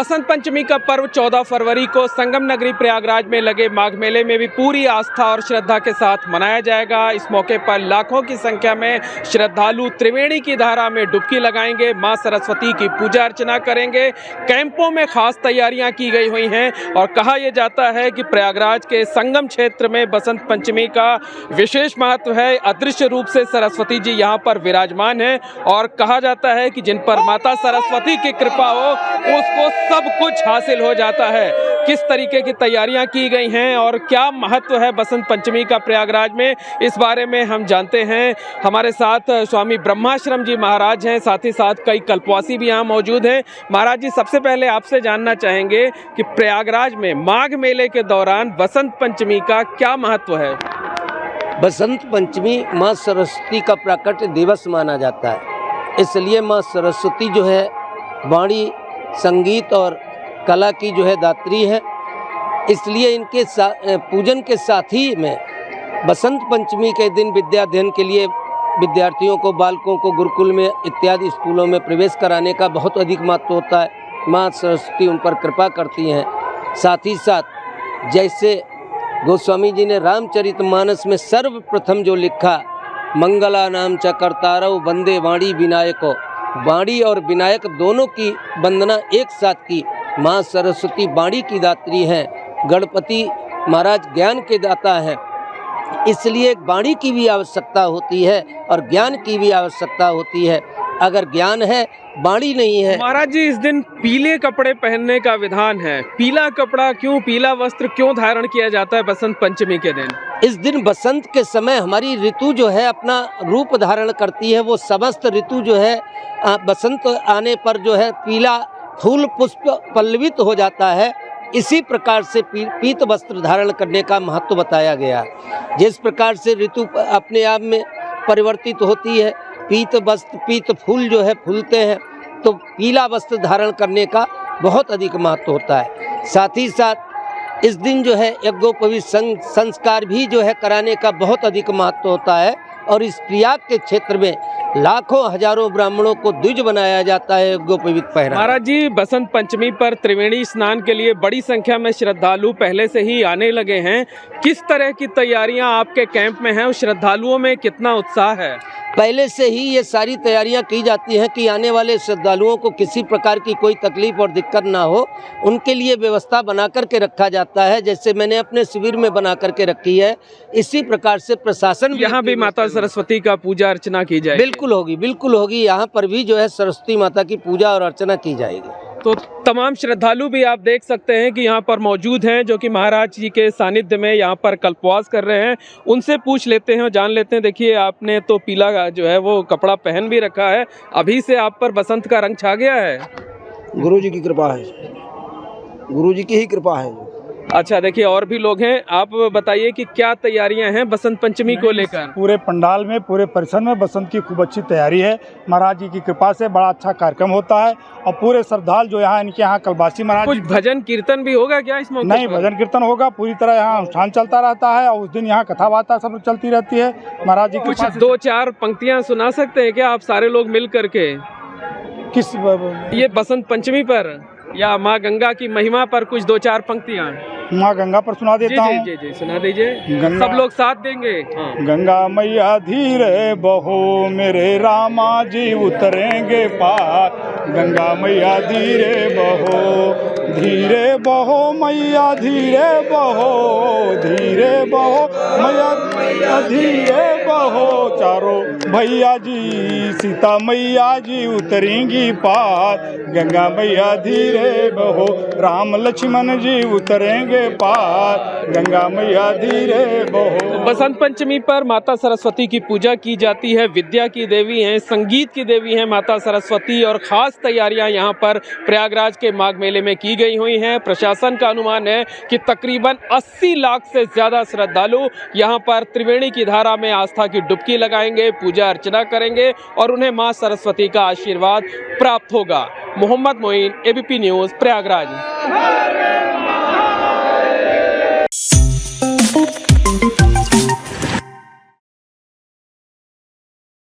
बसंत पंचमी का पर्व 14 फरवरी को संगम नगरी प्रयागराज में लगे माघ मेले में भी पूरी आस्था और श्रद्धा के साथ मनाया जाएगा। इस मौके पर लाखों की संख्या में श्रद्धालु त्रिवेणी की धारा में डुबकी लगाएंगे, मां सरस्वती की पूजा अर्चना करेंगे। कैंपों में खास तैयारियां की गई हुई हैं और कहा यह जाता है कि प्रयागराज के संगम क्षेत्र में बसंत पंचमी का विशेष महत्व है। अदृश्य रूप से सरस्वती जी यहाँ पर विराजमान है और कहा जाता है कि जिन पर माता सरस्वती की कृपा हो उसको सब कुछ हासिल हो जाता है। किस तरीके की तैयारियां की गई हैं और क्या महत्व है बसंत पंचमी का प्रयागराज में, इस बारे में हम जानते हैं। हमारे साथ स्वामी ब्रह्माश्रम जी महाराज हैं, साथ ही साथ कई कल्पवासी भी यहाँ मौजूद हैं। महाराज जी, सबसे पहले आपसे जानना चाहेंगे कि प्रयागराज में माघ मेले के दौरान बसंत पंचमी का क्या महत्व है। बसंत पंचमी माँ सरस्वती का प्राकट्य दिवस माना जाता है, इसलिए माँ सरस्वती जो है वाणी, संगीत और कला की जो है दात्री है। इसलिए इनके पूजन के साथ ही में बसंत पंचमी के दिन विद्याध्ययन के लिए विद्यार्थियों को, बालकों को गुरुकुल में इत्यादि स्कूलों में प्रवेश कराने का बहुत अधिक महत्व होता है। माँ सरस्वती उन पर कृपा करती हैं। साथ ही साथ जैसे गोस्वामी जी ने रामचरितमानस में सर्वप्रथम जो लिखा, मंगला नाम च कर्तारौ वंदे वाणी विनायको, वाणी और विनायक दोनों की वंदना एक साथ की। माँ सरस्वती वाणी की दात्री हैं, गणपति महाराज ज्ञान के दाता हैं, इसलिए वाणी की भी आवश्यकता होती है और ज्ञान की भी आवश्यकता होती है। अगर ज्ञान है, वाणी नहीं है। महाराज जी, इस दिन पीले कपड़े पहनने का विधान है। पीला कपड़ा क्यों, पीला वस्त्र क्यों धारण किया जाता है बसंत पंचमी के दिन? इस दिन बसंत के समय हमारी ऋतु जो है अपना रूप धारण करती है। वो समस्त ऋतु जो है बसंत आने पर जो है पीला फूल पुष्प पल्लवित हो जाता है। इसी प्रकार से पीत वस्त्र धारण करने का महत्व बताया गया। जिस प्रकार से ऋतु अपने आप में परिवर्तित होती है, पीत वस्त्र, पीत फूल जो है फूलते हैं, तो पीला वस्त्र धारण करने का बहुत अधिक महत्व होता है। साथ ही साथ इस दिन जो है यज्ञोपवीत संस्कार भी जो है कराने का बहुत अधिक महत्व होता है। और इस प्रयाग के क्षेत्र में लाखों हजारों ब्राह्मणों को द्विज बनाया जाता है यज्ञोपवीत पहरा। महाराज जी, बसंत पंचमी पर त्रिवेणी स्नान के लिए बड़ी संख्या में श्रद्धालु पहले से ही आने लगे हैं। किस तरह की तैयारियां आपके कैंप में हैं और श्रद्धालुओं में कितना उत्साह है? पहले से ही ये सारी तैयारियां की जाती हैं कि आने वाले श्रद्धालुओं को किसी प्रकार की कोई तकलीफ और दिक्कत ना हो, उनके लिए व्यवस्था बना करके रखा जाता है। जैसे मैंने अपने शिविर में बना करके रखी है, इसी प्रकार से प्रशासन यहाँ भी माता सरस्वती का पूजा अर्चना की जाएगी। बिल्कुल होगी, बिल्कुल होगी। यहाँ पर भी जो है सरस्वती माता की पूजा और अर्चना की जाएगी। तो तमाम श्रद्धालु भी आप देख सकते हैं कि यहाँ पर मौजूद हैं, जो कि महाराज जी के सानिध्य में यहाँ पर कल्पवास कर रहे हैं। उनसे पूछ लेते हैं और जान लेते हैं। देखिए, आपने तो पीला जो है वो कपड़ा पहन भी रखा है, अभी से आप पर बसंत का रंग छा गया है। गुरु जी की कृपा है, गुरु जी की ही कृपा है। अच्छा, देखिए और भी लोग हैं, आप बताइए कि क्या तैयारियां हैं बसंत पंचमी को लेकर? पूरे पंडाल में, पूरे परिसर में बसंत की खूब अच्छी तैयारी है। महाराज जी की कृपा से बड़ा अच्छा कार्यक्रम होता है और पूरे श्रद्धालु जो यहाँ इनके यहाँ कलबासी महाराज। कुछ भजन कीर्तन भी होगा क्या इस मौके पर? नहीं, भजन कीर्तन होगा, पूरी तरह यहाँ अनुष्ठान चलता रहता है और उस दिन यहाँ कथा वार्ता सब चलती रहती है। महाराज जी कुछ 2-4 पंक्तियाँ सुना सकते हैं क्या आप सारे लोग मिल करके? किस ये बसंत पंचमी पर या माँ गंगा की महिमा पर कुछ 2-4 पंक्तियाँ माँ गंगा पर सुना देता हूँ। जी जी, सुना दीजिए। सब लोग साथ देंगे। हाँ। गंगा मैया धीरे बहो, मेरे रामा जी उतरेंगे पार। गंगा मैया धीरे बहो मैया, धीरे बहो मैया, धीरे बहो। चारों भैया जी, सीता मैया जी उतरेंगी पार। गंगा मैया धीरे बहो, राम लक्ष्मण जी उतरेंगे पार। गंगा मैया धीरे बहो। बसंत पंचमी पर माता सरस्वती की पूजा की जाती है। विद्या की देवी हैं, संगीत की देवी हैं माता सरस्वती, और खास तैयारियां यहां पर प्रयागराज के माघ मेले में की गई हुई हैं। प्रशासन का अनुमान है कि तकरीबन 80 लाख से ज्यादा श्रद्धालु यहां पर त्रिवेणी की धारा में आस्था की डुबकी लगाएंगे, पूजा अर्चना करेंगे और उन्हें मां सरस्वती का आशीर्वाद प्राप्त होगा। Mohammed Moin, ABP news, Prayagraj.